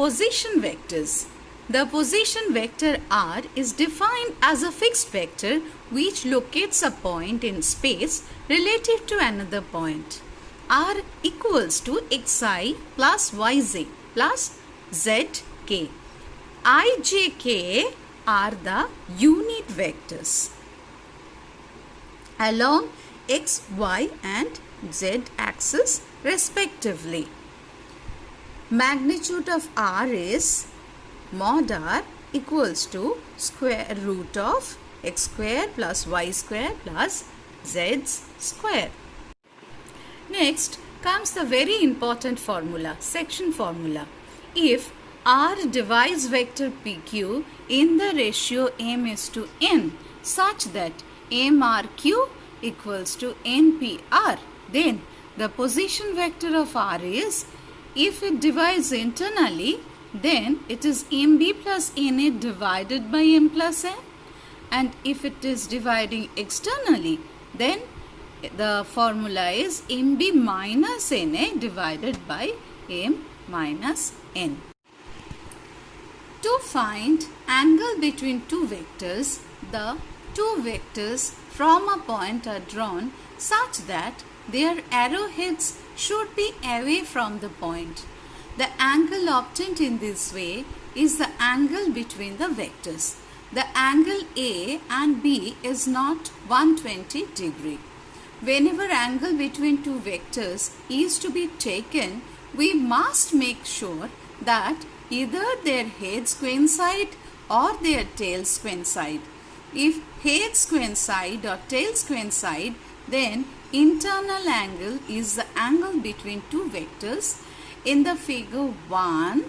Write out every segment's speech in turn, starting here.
position vectors. The position vector r is defined as a fixed vector which locates a point in space relative to another point. R equals to xi plus yj plus zk. I, j, k are the unit vectors along x, y and z axis respectively. Magnitude of r is mod r equals to square root of x square plus y square plus z square. Next comes the very important formula, section formula. If r divides vector pq in the ratio m is to n such that mrq equals to npr, then the position vector of r is, if it divides internally, then it is mb plus na divided by m plus n, and if it is dividing externally, then the formula is mb minus na divided by m minus n. To find angle between two vectors, the two vectors from a point are drawn such that their arrowheads should be away from the point. The angle obtained in this way is the angle between the vectors. The angle A and B is not 120 degree. Whenever angle between two vectors is to be taken, we must make sure that either their heads coincide or their tails coincide. If heads coincide or tails coincide, then internal angle is the angle between two vectors. In the figure 1,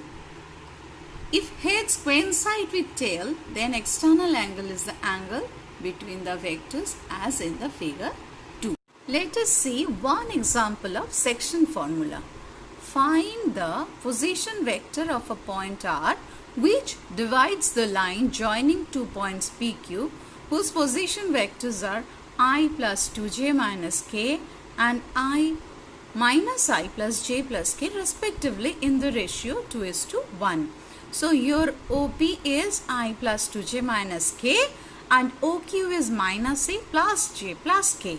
if heads coincide with tail, then external angle is the angle between the vectors as in the figure 2. Let us see one example of section formula. Find the position vector of a point r which divides the line joining two points pq whose position vectors are I plus 2j minus k and I minus I plus j plus k respectively in the ratio 2:1. So your OP is I plus 2j minus k and OQ is minus A plus j plus k.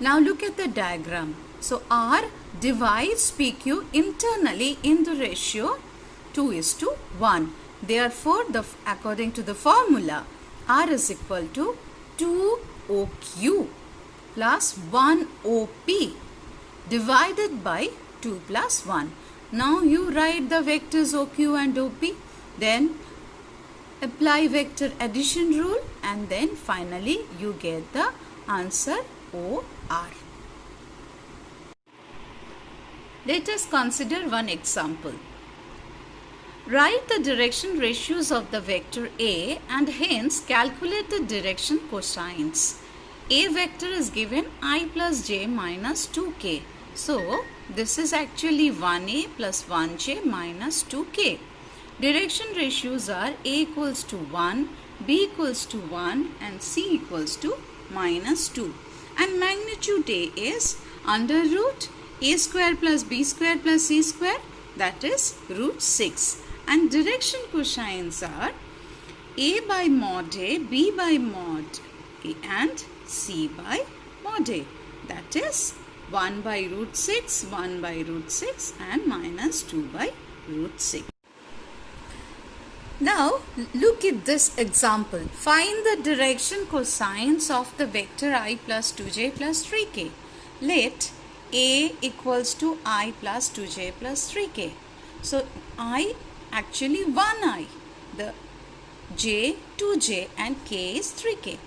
Now look at the diagram. So R divides PQ internally in the ratio 2:1. Therefore, according to the formula, R is equal to 2 OQ plus 1 OP divided by 2 plus 1. Now you write the vectors OQ and OP, then apply vector addition rule, and then finally you get the answer OR. Let us consider one example. Write the direction ratios of the vector A and hence calculate the direction cosines. A vector is given I plus j minus 2k. So, this is actually 1a plus 1j minus 2k. Direction ratios are A equals to 1, B equals to 1 and C equals to minus 2. And magnitude A is under root A square plus B square plus C square, that is root 6. And direction cosines are A by mod A, B by mod A and C by mod A. That is 1 by root 6, 1 by root 6 and minus 2 by root 6. Now look at this example. Find the direction cosines of the vector I plus 2j plus 3k. Let A equals to I plus 2j plus 3k. So I actually 1i, the j 2j and k is 3k.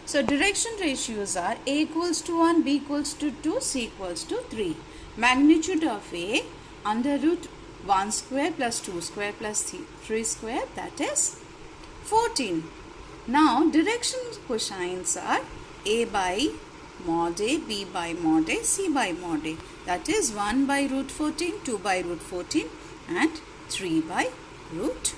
So direction ratios are A equals to 1, B equals to 2, C equals to 3. Magnitude of A under root 1 square plus 2 square plus 3 square, that is 14. Now direction cosines are A by mod A, B by mod A, C by mod A. That is 1 by root 14, 2 by root 14 and 3 by root